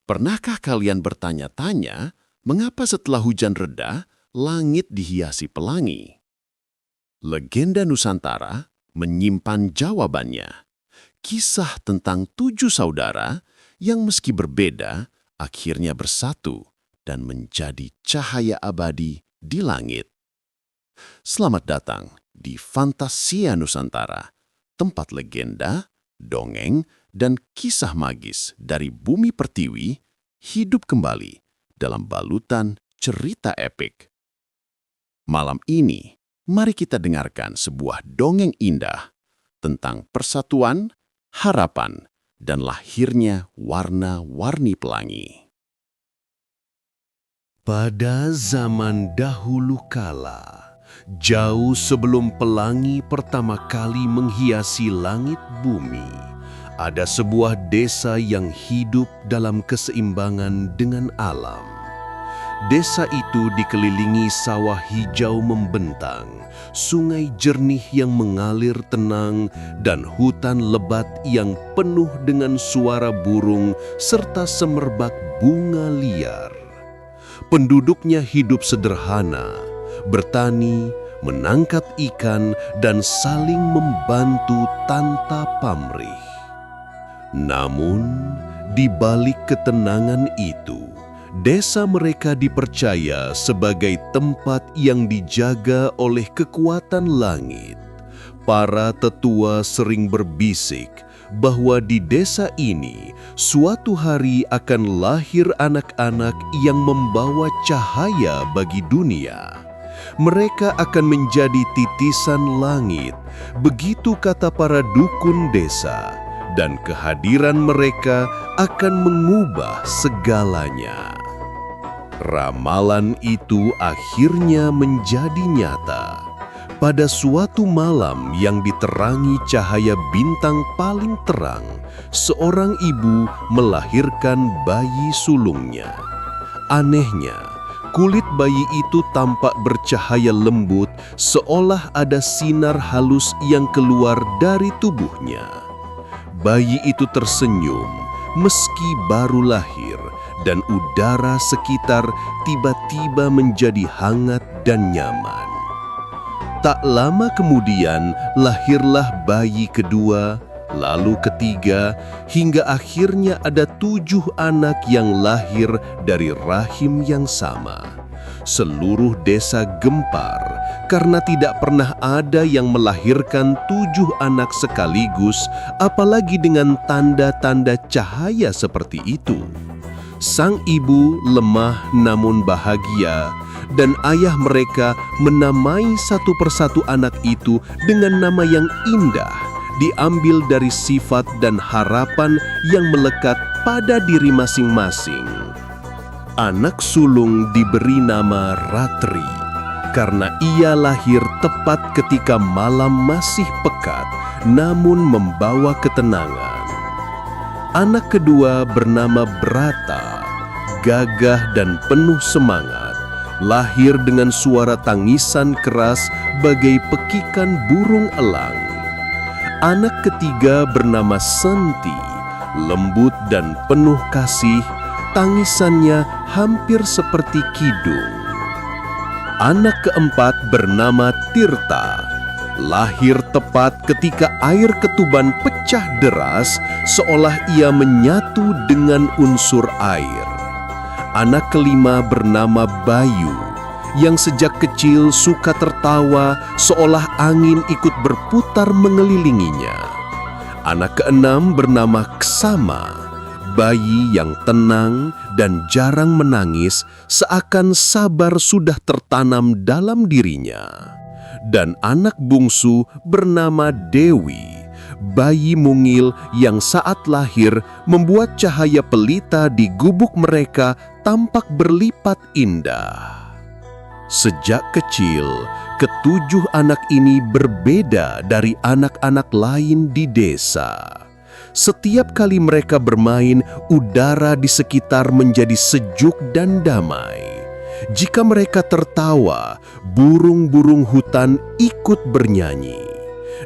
Pernahkah kalian bertanya-tanya mengapa setelah hujan reda, langit dihiasi pelangi? Legenda Nusantara menyimpan jawabannya. Kisah tentang 7 saudara yang meski berbeda, akhirnya bersatu dan menjadi cahaya abadi di langit. Selamat datang di Fantasia Nusantara, tempat legenda, dongeng, dan kisah magis dari bumi pertiwi hidup kembali dalam balutan cerita epik. Malam ini, mari kita dengarkan sebuah dongeng indah tentang persatuan, harapan, dan lahirnya warna-warni pelangi. Pada zaman dahulu kala, jauh sebelum pelangi pertama kali menghiasi langit bumi, ada sebuah desa yang hidup dalam keseimbangan dengan alam. Desa itu dikelilingi sawah hijau membentang, sungai jernih yang mengalir tenang, dan hutan lebat yang penuh dengan suara burung serta semerbak bunga liar. Penduduknya hidup sederhana, bertani, menangkap ikan, dan saling membantu tanpa pamrih. Namun, di balik ketenangan itu, desa mereka dipercaya sebagai tempat yang dijaga oleh kekuatan langit. Para tetua sering berbisik bahwa di desa ini suatu hari akan lahir anak-anak yang membawa cahaya bagi dunia. Mereka akan menjadi titisan langit, begitu kata para dukun desa, dan kehadiran mereka akan mengubah segalanya. Ramalan itu akhirnya menjadi nyata. Pada suatu malam yang diterangi cahaya bintang paling terang, seorang ibu melahirkan bayi sulungnya. Anehnya, kulit bayi itu tampak bercahaya lembut, seolah ada sinar halus yang keluar dari tubuhnya. Bayi itu tersenyum, meski baru lahir, dan udara sekitar tiba-tiba menjadi hangat dan nyaman. Tak lama kemudian lahirlah bayi kedua, lalu ketiga, hingga akhirnya ada 7 anak yang lahir dari rahim yang sama. Seluruh desa gempar karena tidak pernah ada yang melahirkan 7 anak sekaligus, apalagi dengan tanda-tanda cahaya seperti itu. Sang ibu lemah namun bahagia, dan ayah mereka menamai satu persatu anak itu dengan nama yang indah, diambil dari sifat dan harapan yang melekat pada diri masing-masing. Anak sulung diberi nama Ratri, karena ia lahir tepat ketika malam masih pekat, namun membawa ketenangan. Anak kedua bernama Brata, gagah dan penuh semangat, lahir dengan suara tangisan keras bagai pekikan burung elang. Anak ketiga bernama Senti, lembut dan penuh kasih, tangisannya hampir seperti kidung. Anak keempat bernama Tirta, lahir tepat ketika air ketuban pecah deras, seolah ia menyatu dengan unsur air. Anak kelima bernama Bayu, yang sejak kecil suka tertawa seolah angin ikut berputar mengelilinginya. Anak keenam bernama Ksama, bayi yang tenang dan jarang menangis, seakan sabar sudah tertanam dalam dirinya. Dan anak bungsu bernama Dewi, bayi mungil yang saat lahir membuat cahaya pelita di gubuk mereka tampak berlipat indah. Sejak kecil, ketujuh anak ini berbeda dari anak-anak lain di desa. Setiap kali mereka bermain, udara di sekitar menjadi sejuk dan damai. Jika mereka tertawa, burung-burung hutan ikut bernyanyi.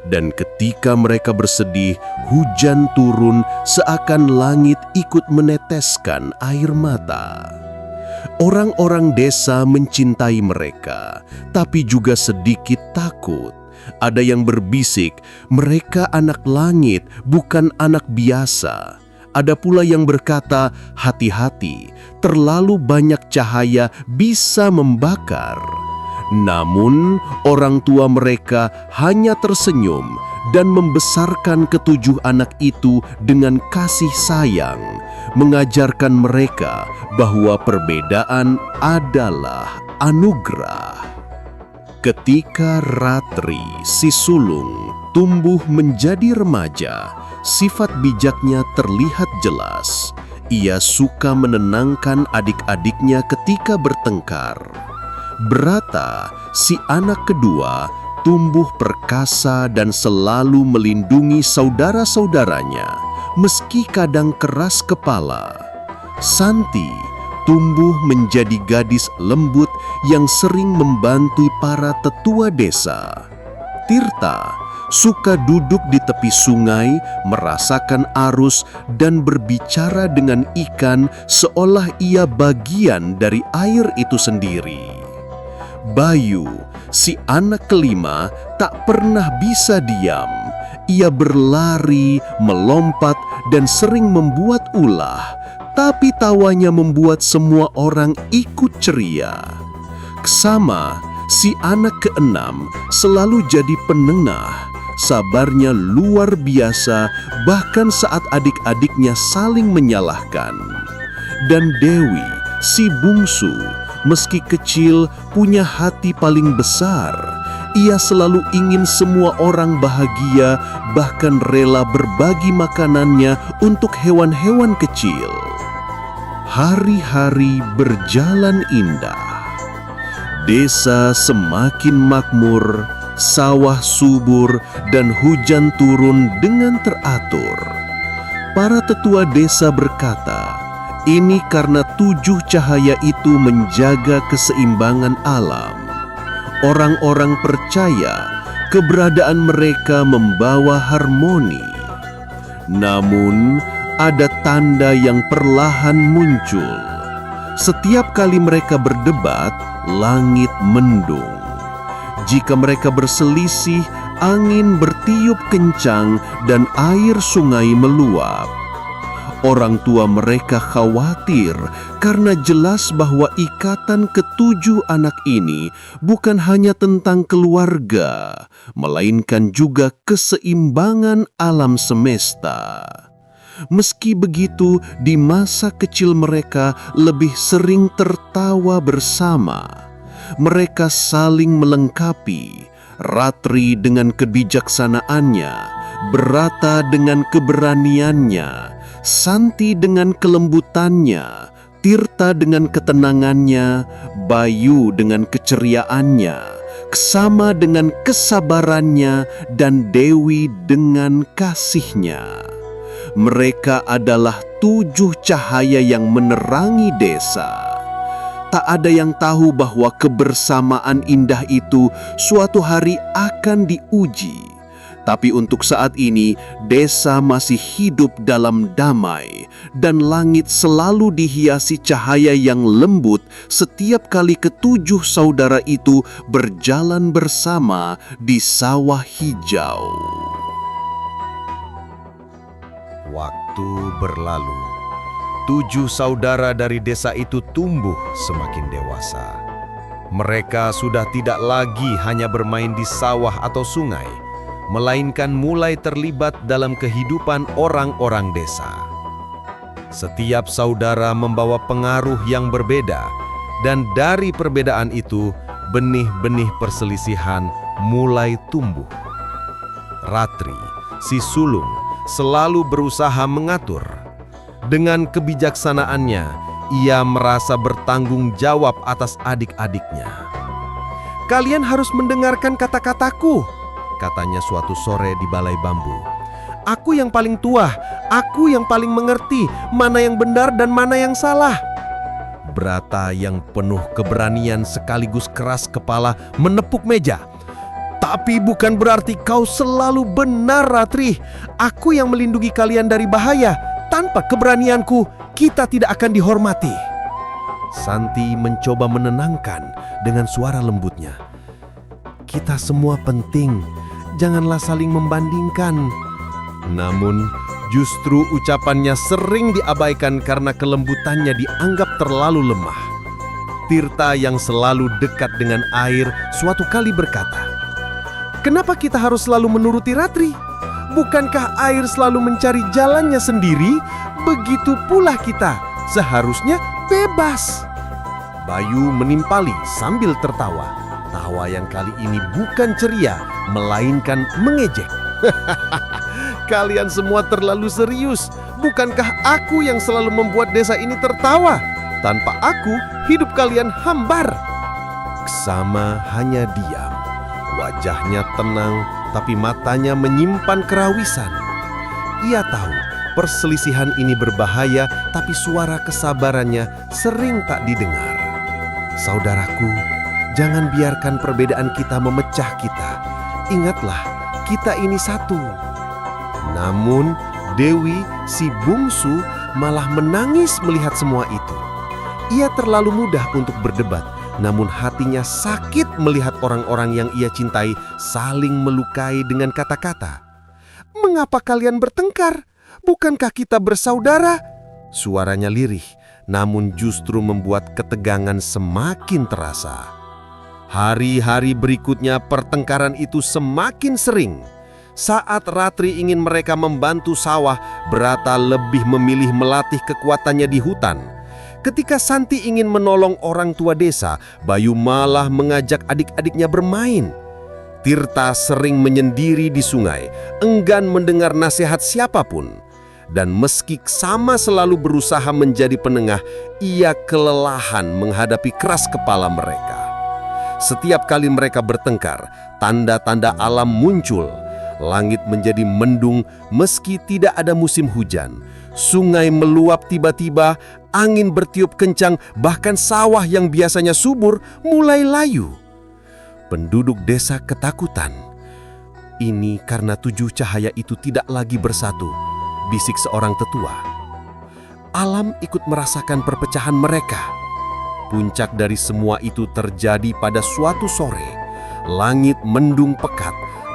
Dan ketika mereka bersedih, hujan turun seakan langit ikut meneteskan air mata. Orang-orang desa mencintai mereka, tapi juga sedikit takut. Ada yang berbisik, mereka anak langit, bukan anak biasa. Ada pula yang berkata, hati-hati, terlalu banyak cahaya bisa membakar. Namun, orang tua mereka hanya tersenyum dan membesarkan ketujuh anak itu dengan kasih sayang, mengajarkan mereka bahwa perbedaan adalah anugerah. Ketika Ratri, si sulung, tumbuh menjadi remaja, sifat bijaknya terlihat jelas. Ia suka menenangkan adik-adiknya ketika bertengkar. Brata, si anak kedua, tumbuh perkasa dan selalu melindungi saudara-saudaranya, meski kadang keras kepala. Santi tumbuh menjadi gadis lembut yang sering membantu para tetua desa. Tirta suka duduk di tepi sungai, merasakan arus dan berbicara dengan ikan seolah ia bagian dari air itu sendiri. Bayu, si anak kelima, tak pernah bisa diam. Ia berlari, melompat, dan sering membuat ulah, tapi tawanya membuat semua orang ikut ceria. Ksama, si anak keenam, selalu jadi penengah. Sabarnya luar biasa, bahkan saat adik-adiknya saling menyalahkan. Dan Dewi, si bungsu, meski kecil, punya hati paling besar. Ia selalu ingin semua orang bahagia, bahkan rela berbagi makanannya untuk hewan-hewan kecil. Hari-hari berjalan indah. Desa semakin makmur, sawah subur, dan hujan turun dengan teratur. Para tetua desa berkata, ini karena tujuh cahaya itu menjaga keseimbangan alam. Orang-orang percaya keberadaan mereka membawa harmoni. Namun, ada tanda yang perlahan muncul. Setiap kali mereka berdebat, langit mendung. Jika mereka berselisih, angin bertiup kencang dan air sungai meluap. Orang tua mereka khawatir karena jelas bahwa ikatan ketujuh anak ini bukan hanya tentang keluarga, melainkan juga keseimbangan alam semesta. Meski begitu, di masa kecil mereka lebih sering tertawa bersama. Mereka saling melengkapi, Ratri dengan kebijaksanaannya, Brata dengan keberaniannya, Santi dengan kelembutannya, Tirta dengan ketenangannya, Bayu dengan keceriaannya, Ksama dengan kesabarannya, dan Dewi dengan kasihnya. Mereka adalah tujuh cahaya yang menerangi desa. Tak ada yang tahu bahwa kebersamaan indah itu suatu hari akan diuji. Tapi untuk saat ini, desa masih hidup dalam damai, dan langit selalu dihiasi cahaya yang lembut setiap kali ketujuh saudara itu berjalan bersama di sawah hijau. Waktu berlalu. 7 saudara dari desa itu tumbuh semakin dewasa. Mereka sudah tidak lagi hanya bermain di sawah atau sungai, melainkan mulai terlibat dalam kehidupan orang-orang desa. Setiap saudara membawa pengaruh yang berbeda, dan dari perbedaan itu, benih-benih perselisihan mulai tumbuh. Ratri, si sulung, selalu berusaha mengatur. Dengan kebijaksanaannya, ia merasa bertanggung jawab atas adik-adiknya. "Kalian harus mendengarkan kata-kataku," katanya suatu sore di balai bambu. "Aku yang paling tua, aku yang paling mengerti mana yang benar dan mana yang salah." Brata yang penuh keberanian sekaligus keras kepala menepuk meja. Tapi bukan berarti kau selalu benar, Ratri. Aku yang melindungi kalian dari bahaya. Tanpa keberanianku, kita tidak akan dihormati. Santi mencoba menenangkan dengan suara lembutnya. Kita semua penting, janganlah saling membandingkan. Namun, justru ucapannya sering diabaikan karena kelembutannya dianggap terlalu lemah. Tirta yang selalu dekat dengan air suatu kali berkata, "Kenapa kita harus selalu menuruti Ratri? Bukankah air selalu mencari jalannya sendiri? Begitu pula kita, seharusnya bebas." Bayu menimpali sambil tertawa. Tawa yang kali ini bukan ceria, melainkan mengejek. Kalian semua terlalu serius. Bukankah aku yang selalu membuat desa ini tertawa? Tanpa aku, hidup kalian hambar. Ksama hanya diam. Wajahnya tenang, tapi matanya menyimpan kerawisan. Ia tahu perselisihan ini berbahaya, tapi suara kesabarannya sering tak didengar. Saudaraku, jangan biarkan perbedaan kita memecah kita. Ingatlah, kita ini satu. Namun, Dewi, si bungsu, malah menangis melihat semua itu. Ia terlalu mudah untuk berdebat, namun hatinya sakit melihat orang-orang yang ia cintai saling melukai dengan kata-kata. "Mengapa kalian bertengkar? Bukankah kita bersaudara?" Suaranya lirih, namun justru membuat ketegangan semakin terasa. Hari-hari berikutnya pertengkaran itu semakin sering. Saat Ratri ingin mereka membantu sawah, Brata lebih memilih melatih kekuatannya di hutan. Ketika Santi ingin menolong orang tua desa, Bayu malah mengajak adik-adiknya bermain. Tirta sering menyendiri di sungai, enggan mendengar nasihat siapapun. Dan meski Ksama selalu berusaha menjadi penengah, ia kelelahan menghadapi keras kepala mereka. Setiap kali mereka bertengkar, tanda-tanda alam muncul. Langit menjadi mendung meski tidak ada musim hujan. Sungai meluap tiba-tiba, angin bertiup kencang, bahkan sawah yang biasanya subur mulai layu. Penduduk desa ketakutan. "Ini karena 7 cahaya itu tidak lagi bersatu," bisik seorang tetua. Alam ikut merasakan perpecahan mereka. Puncak dari semua itu terjadi pada suatu sore. Langit mendung pekat,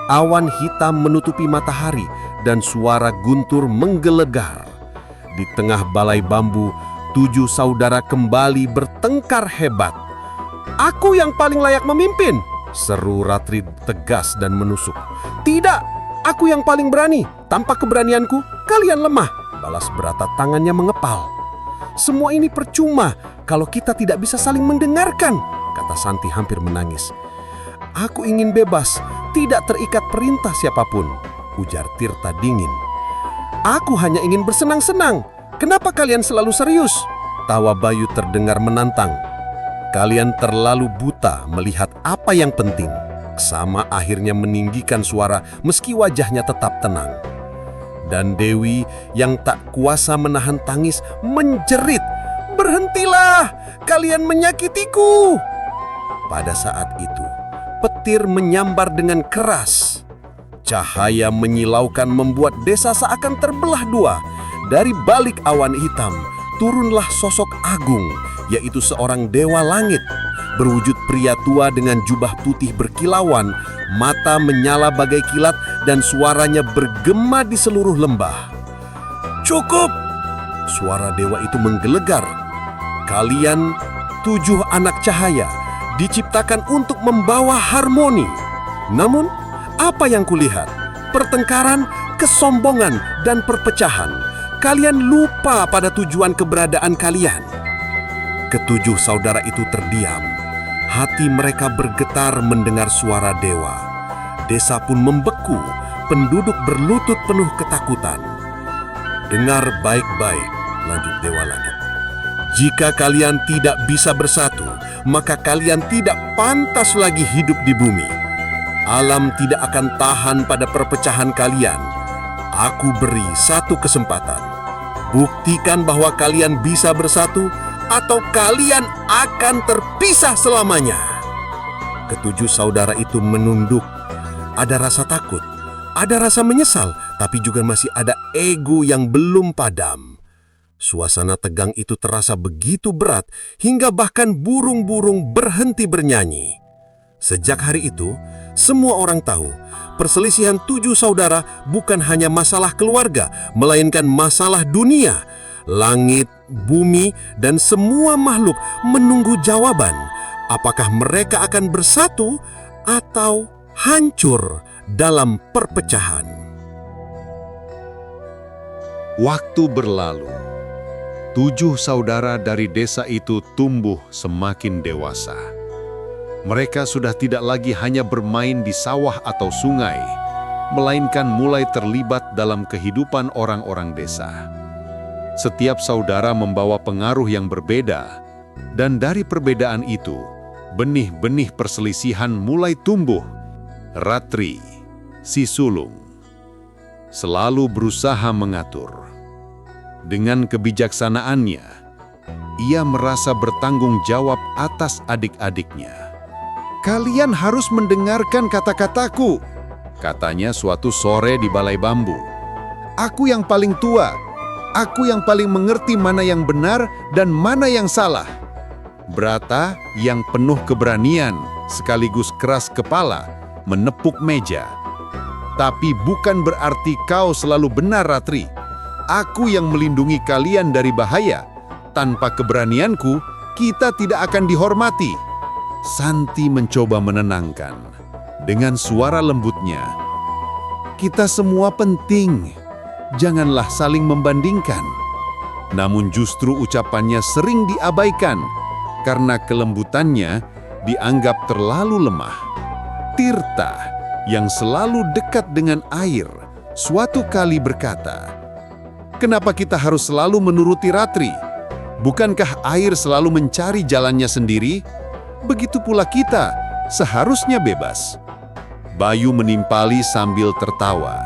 awan hitam menutupi matahari, dan suara guntur menggelegar. Di tengah balai bambu, 7 saudara kembali bertengkar hebat. "Aku yang paling layak memimpin," seru Ratri tegas dan menusuk. "Tidak, aku yang paling berani. Tanpa keberanianku, kalian lemah," balas Brata tangannya mengepal. "Semua ini percuma kalau kita tidak bisa saling mendengarkan," kata Santi hampir menangis. "Aku ingin bebas, tidak terikat perintah siapapun," ujar Tirta dingin. "Aku hanya ingin bersenang-senang. Kenapa kalian selalu serius?" Tawa Bayu terdengar menantang. "Kalian terlalu buta melihat apa yang penting." Ksama akhirnya meninggikan suara meski wajahnya tetap tenang. Dan Dewi yang tak kuasa menahan tangis menjerit, "Berhentilah, kalian menyakitiku!" Pada saat itu, petir menyambar dengan keras. Cahaya menyilaukan membuat desa seakan terbelah dua. Dari balik awan hitam, turunlah sosok agung, yaitu seorang dewa langit. Berwujud pria tua dengan jubah putih berkilauan, mata menyala bagai kilat dan suaranya bergema di seluruh lembah. "Cukup!" Suara dewa itu menggelegar. "Kalian 7 anak cahaya diciptakan untuk membawa harmoni. Namun, apa yang kulihat? Pertengkaran, kesombongan, dan perpecahan. Kalian lupa pada tujuan keberadaan kalian." Ketujuh saudara itu terdiam. Hati mereka bergetar mendengar suara dewa. Desa pun membeku, penduduk berlutut penuh ketakutan. "Dengar baik-baik," lanjut Dewa Langit. "Jika kalian tidak bisa bersatu, maka kalian tidak pantas lagi hidup di bumi. Alam tidak akan tahan pada perpecahan kalian. Aku beri 1 kesempatan. Buktikan bahwa kalian bisa bersatu, atau kalian akan terpisah selamanya." Ketujuh saudara itu menunduk. ada rasa takut, ada rasa menyesal, tapi juga masih ada ego yang belum padam. Suasana tegang itu terasa begitu berat hingga bahkan burung-burung berhenti bernyanyi. Sejak hari itu, semua orang tahu perselisihan 7 saudara bukan hanya masalah keluarga, melainkan masalah dunia. Langit, bumi, dan semua makhluk menunggu jawaban. Apakah mereka akan bersatu atau hancur dalam perpecahan? Waktu berlalu. 7 saudara dari desa itu tumbuh semakin dewasa. Mereka sudah tidak lagi hanya bermain di sawah atau sungai, melainkan mulai terlibat dalam kehidupan orang-orang desa. Setiap saudara membawa pengaruh yang berbeda, dan dari perbedaan itu, benih-benih perselisihan mulai tumbuh. Ratri, si sulung, selalu berusaha mengatur. Dengan kebijaksanaannya, ia merasa bertanggung jawab atas adik-adiknya. "Kalian harus mendengarkan kata-kataku," katanya suatu sore di balai bambu. "Aku yang paling tua, aku yang paling mengerti mana yang benar dan mana yang salah." Brata yang penuh keberanian sekaligus keras kepala menepuk meja. "Tapi bukan berarti kau selalu benar, Ratri. Aku yang melindungi kalian dari bahaya. Tanpa keberanianku, kita tidak akan dihormati." Santi mencoba menenangkan. Dengan suara lembutnya, "Kita semua penting. Janganlah saling membandingkan." Namun justru ucapannya sering diabaikan karena kelembutannya dianggap terlalu lemah. Tirta, yang selalu dekat dengan air, suatu kali berkata, "Kenapa kita harus selalu menuruti Ratri? Bukankah air selalu mencari jalannya sendiri? Begitu pula kita, seharusnya bebas." Bayu menimpali sambil tertawa.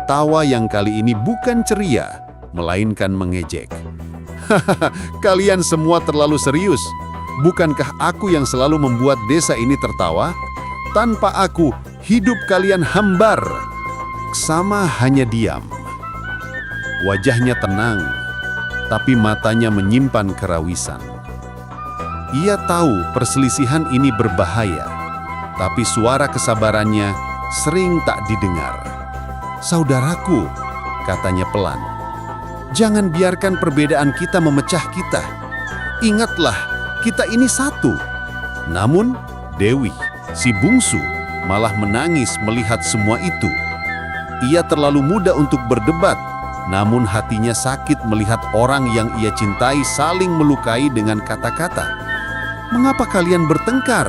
Tawa yang kali ini bukan ceria, melainkan mengejek. "Hahaha, kalian semua terlalu serius. Bukankah aku yang selalu membuat desa ini tertawa? Tanpa aku, hidup kalian hambar." Sama hanya diam. Wajahnya tenang, tapi matanya menyimpan kerawisan. Ia tahu perselisihan ini berbahaya, tapi suara kesabarannya sering tak didengar. "Saudaraku," katanya pelan, "jangan biarkan perbedaan kita memecah kita. Ingatlah, kita ini satu." Namun, Dewi, si bungsu, malah menangis melihat semua itu. Ia terlalu muda untuk berdebat, namun hatinya sakit melihat orang yang ia cintai saling melukai dengan kata-kata. "Mengapa kalian bertengkar?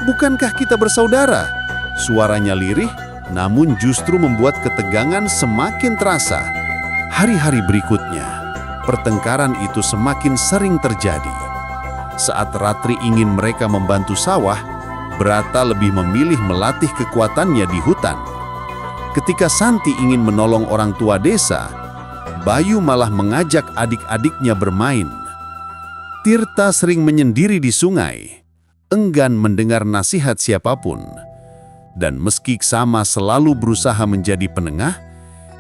Bukankah kita bersaudara?" Suaranya lirih, namun justru membuat ketegangan semakin terasa. Hari-hari berikutnya, pertengkaran itu semakin sering terjadi. Saat Ratri ingin mereka membantu sawah, Brata lebih memilih melatih kekuatannya di hutan. Ketika Santi ingin menolong orang tua desa, Bayu malah mengajak adik-adiknya bermain. Tirta sering menyendiri di sungai, enggan mendengar nasihat siapapun. Dan meski Ksama selalu berusaha menjadi penengah,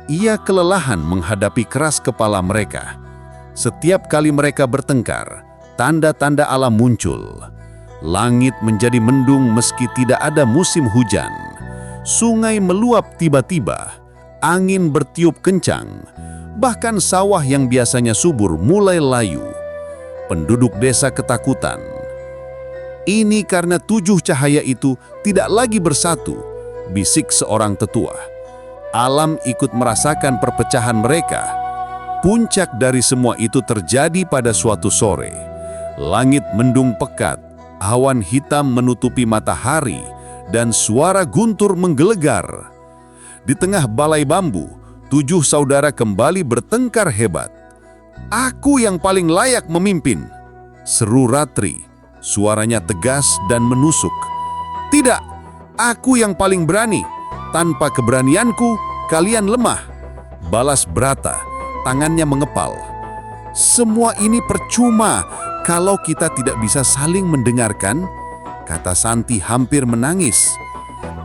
ia kelelahan menghadapi keras kepala mereka. Setiap kali mereka bertengkar, tanda-tanda alam muncul. Langit menjadi mendung meski tidak ada musim hujan. Sungai meluap tiba-tiba, angin bertiup kencang. Bahkan sawah yang biasanya subur mulai layu. Penduduk desa ketakutan. "Ini karena 7 cahaya itu tidak lagi bersatu," bisik seorang tetua. Alam ikut merasakan perpecahan mereka. Puncak dari semua itu terjadi pada suatu sore. Langit mendung pekat, awan hitam menutupi matahari, dan suara guntur menggelegar. Di tengah balai bambu, 7 saudara kembali bertengkar hebat. "Aku yang paling layak memimpin," seru Ratri. Suaranya tegas dan menusuk. "Tidak, aku yang paling berani. Tanpa keberanianku, kalian lemah," balas Brata, tangannya mengepal. "Semua ini percuma kalau kita tidak bisa saling mendengarkan," kata Santi hampir menangis.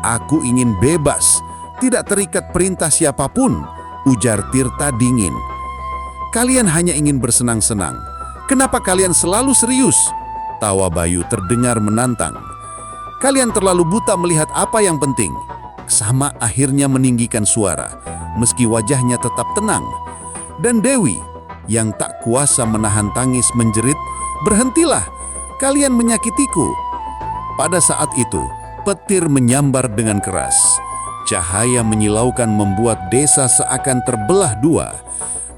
Aku ingin bebas, tidak terikat perintah siapapun, ujar Tirta dingin. Kalian hanya ingin bersenang-senang. Kenapa kalian selalu serius? Tawa Bayu terdengar menantang. Kalian terlalu buta melihat apa yang penting. Sama akhirnya meninggikan suara, meski wajahnya tetap tenang. Dan Dewi, yang tak kuasa menahan tangis menjerit, "Berhentilah, kalian menyakitiku." Pada saat itu, petir menyambar dengan keras. Cahaya menyilaukan membuat desa seakan terbelah dua.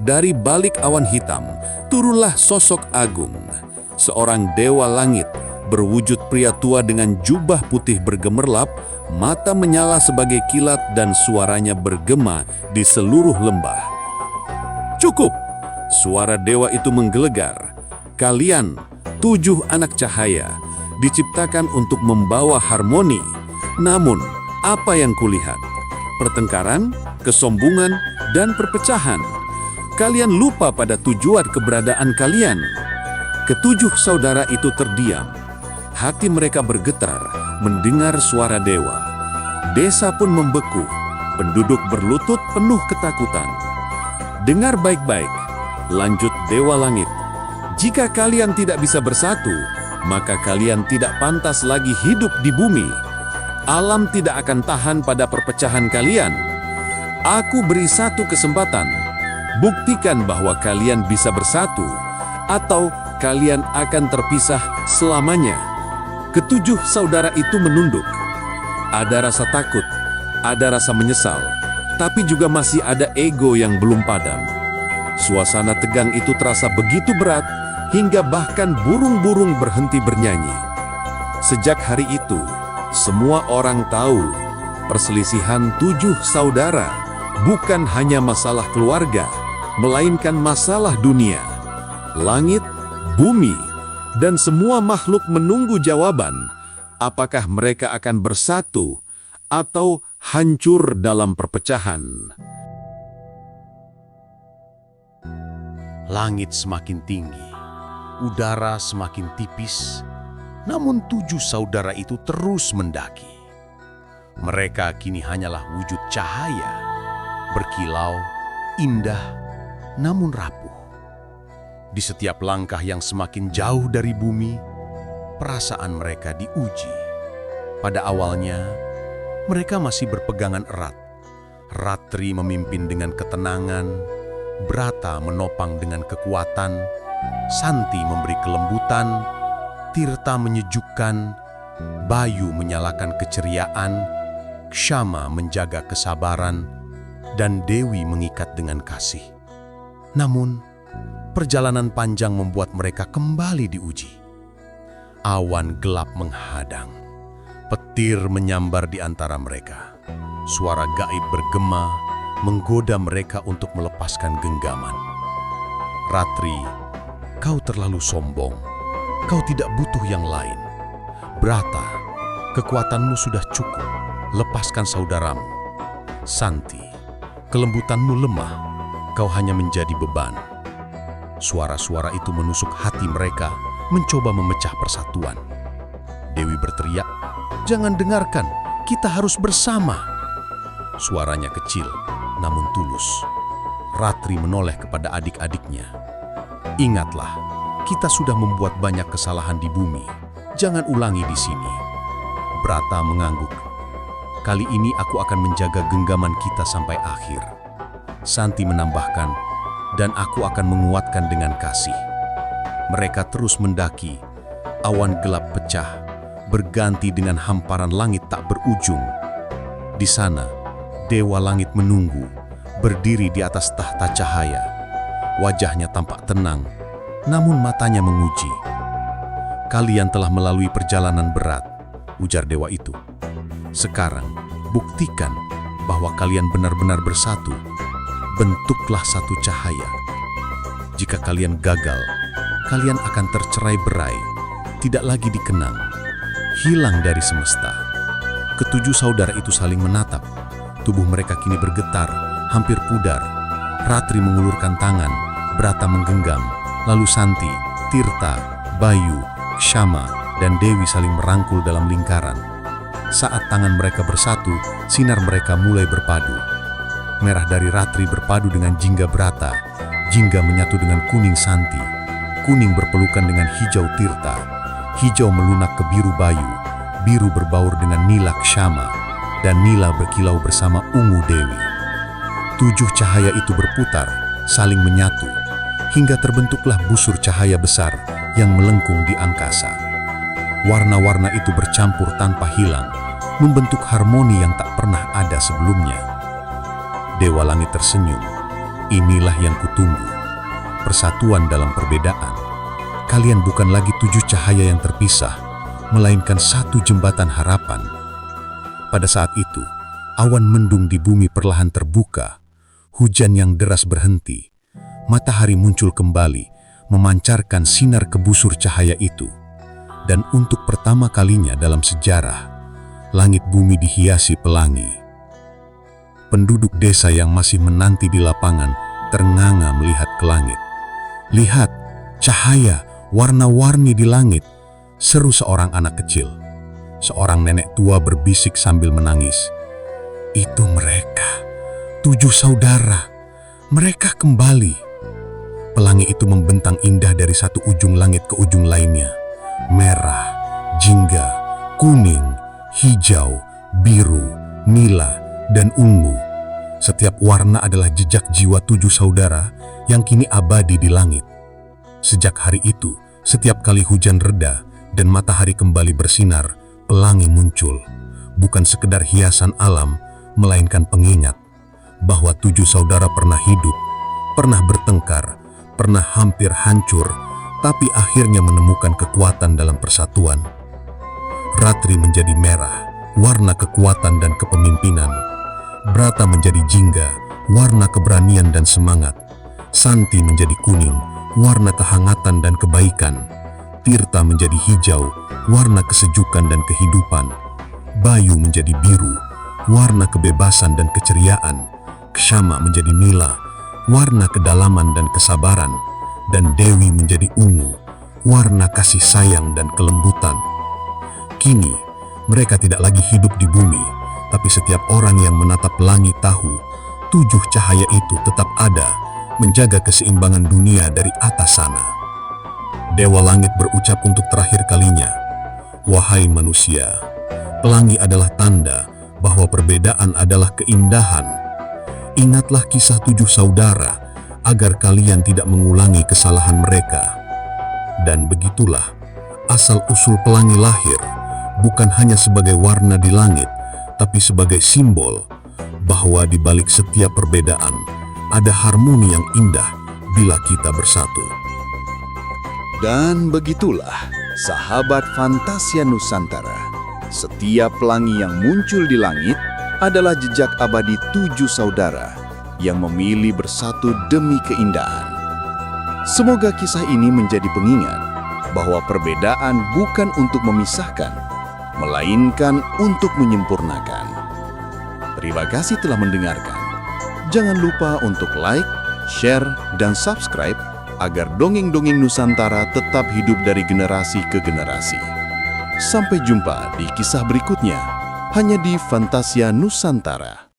Dari balik awan hitam, turunlah sosok agung. Seorang dewa langit, berwujud pria tua dengan jubah putih bergemerlap, mata menyala sebagai kilat dan suaranya bergema di seluruh lembah. "Cukup!" Suara dewa itu menggelegar. "Kalian, 7 anak cahaya, diciptakan untuk membawa harmoni. Namun, apa yang kulihat? Pertengkaran, kesombongan, dan perpecahan. Kalian lupa pada tujuan keberadaan kalian." Ketujuh saudara itu terdiam. Hati mereka bergetar mendengar suara dewa. Desa pun membeku. Penduduk berlutut penuh ketakutan. "Dengar baik-baik," lanjut Dewa Langit. "Jika kalian tidak bisa bersatu, maka kalian tidak pantas lagi hidup di bumi. Alam tidak akan tahan pada perpecahan kalian. Aku beri satu kesempatan. Buktikan bahwa kalian bisa bersatu, atau kalian akan terpisah selamanya." Ketujuh saudara itu menunduk. Ada rasa takut, ada rasa menyesal, tapi juga masih ada ego yang belum padam. Suasana tegang itu terasa begitu berat, hingga bahkan burung-burung berhenti bernyanyi. Sejak hari itu, semua orang tahu perselisihan 7 saudara bukan hanya masalah keluarga, melainkan masalah dunia. Langit, bumi, dan semua makhluk menunggu jawaban, apakah mereka akan bersatu atau hancur dalam perpecahan. Langit semakin tinggi, udara semakin tipis, namun 7 saudara itu terus mendaki. Mereka kini hanyalah wujud cahaya, berkilau, indah, namun rapuh. Di setiap langkah yang semakin jauh dari bumi, perasaan mereka diuji. Pada awalnya, mereka masih berpegangan erat. Ratri memimpin dengan ketenangan, Brata menopang dengan kekuatan, Santi memberi kelembutan, Tirta menyejukkan, Bayu menyalakan keceriaan, Kshama menjaga kesabaran, dan Dewi mengikat dengan kasih. Namun, perjalanan panjang membuat mereka kembali diuji. Awan gelap menghadang. Petir menyambar di antara mereka. Suara gaib bergema, menggoda mereka untuk melepaskan genggaman. "Ratri, kau terlalu sombong. Kau tidak butuh yang lain. Brata, kekuatanmu sudah cukup. Lepaskan saudaramu. Santi, kelembutanmu lemah. Kau hanya menjadi beban." Suara-suara itu menusuk hati mereka, mencoba memecah persatuan. Dewi berteriak, "Jangan dengarkan, kita harus bersama." Suaranya kecil, namun tulus. Ratri menoleh kepada adik-adiknya. "Ingatlah, kita sudah membuat banyak kesalahan di bumi. Jangan ulangi di sini." Brata mengangguk. "Kali ini aku akan menjaga genggaman kita sampai akhir." Santi menambahkan, "Dan aku akan menguatkan dengan kasih." Mereka terus mendaki. Awan gelap pecah, berganti dengan hamparan langit tak berujung. Di sana, Dewa Langit menunggu, berdiri di atas tahta cahaya. Wajahnya tampak tenang, namun matanya menguji. "Kalian telah melalui perjalanan berat," ujar dewa itu. "Sekarang, buktikan bahwa kalian benar-benar bersatu. Bentuklah satu cahaya. Jika kalian gagal, kalian akan tercerai-berai, tidak lagi dikenang, hilang dari semesta." Ketujuh saudara itu saling menatap. Tubuh mereka kini bergetar, hampir pudar. Ratri mengulurkan tangan, Brata menggenggam, lalu Santi, Tirta, Bayu, Kshama, dan Dewi saling merangkul dalam lingkaran. Saat tangan mereka bersatu, sinar mereka mulai berpadu. Merah dari Ratri berpadu dengan Jingga Brata, Jingga menyatu dengan kuning Santi, kuning berpelukan dengan hijau Tirta, hijau melunak ke biru Bayu, biru berbaur dengan nila Kshama, dan nila berkilau bersama ungu Dewi. 7 cahaya itu berputar, saling menyatu, hingga terbentuklah busur cahaya besar yang melengkung di angkasa. Warna-warna itu bercampur tanpa hilang, membentuk harmoni yang tak pernah ada sebelumnya. Dewa Langit tersenyum. Inilah yang kutunggu. Persatuan dalam perbedaan. Kalian bukan lagi 7 cahaya yang terpisah, melainkan satu jembatan harapan. Pada saat itu, awan mendung di bumi perlahan terbuka. Hujan yang deras berhenti. Matahari muncul kembali, memancarkan sinar ke busur cahaya itu. Dan untuk pertama kalinya dalam sejarah, langit bumi dihiasi pelangi. Penduduk desa yang masih menanti di lapangan ternganga melihat ke langit. Lihat, cahaya, warna-warni di langit, seru seorang anak kecil. Seorang nenek tua berbisik sambil menangis. Itu mereka, 7 saudara. Mereka kembali. Pelangi itu membentang indah dari satu ujung langit ke ujung lainnya. Merah, jingga, kuning, hijau, biru, nila, dan ungu. Setiap warna adalah jejak jiwa 7 saudara yang kini abadi di langit. Sejak hari itu, setiap kali hujan reda dan matahari kembali bersinar, pelangi muncul. Bukan sekedar hiasan alam, melainkan pengingat bahwa 7 saudara pernah hidup, pernah bertengkar, pernah hampir hancur, tapi akhirnya menemukan kekuatan dalam persatuan. Ratri menjadi merah, warna kekuatan dan kepemimpinan. Brata menjadi jingga, warna keberanian dan semangat. Santi menjadi kuning, warna kehangatan dan kebaikan. Tirta menjadi hijau, warna kesejukan dan kehidupan. Bayu menjadi biru, warna kebebasan dan keceriaan. Kshama menjadi nila, warna kedalaman dan kesabaran. Dan Dewi menjadi ungu, warna kasih sayang dan kelembutan. Kini, mereka tidak lagi hidup di bumi, tapi setiap orang yang menatap langit tahu 7 cahaya itu tetap ada, menjaga keseimbangan dunia dari atas sana. Dewa Langit berucap untuk terakhir kalinya, "Wahai manusia, pelangi adalah tanda bahwa perbedaan adalah keindahan. Ingatlah kisah 7 saudara agar kalian tidak mengulangi kesalahan mereka." Dan begitulah asal-usul pelangi lahir, bukan hanya sebagai warna di langit, tapi sebagai simbol bahwa di balik setiap perbedaan ada harmoni yang indah bila kita bersatu. Dan begitulah, sahabat Fantasia Nusantara. Setiap pelangi yang muncul di langit adalah jejak abadi 7 saudara yang memilih bersatu demi keindahan. Semoga kisah ini menjadi pengingat bahwa perbedaan bukan untuk memisahkan, melainkan untuk menyempurnakan. Terima kasih telah mendengarkan. Jangan lupa untuk like, share, dan subscribe agar dongeng-dongeng Nusantara tetap hidup dari generasi ke generasi. Sampai jumpa di kisah berikutnya, hanya di Fantasia Nusantara.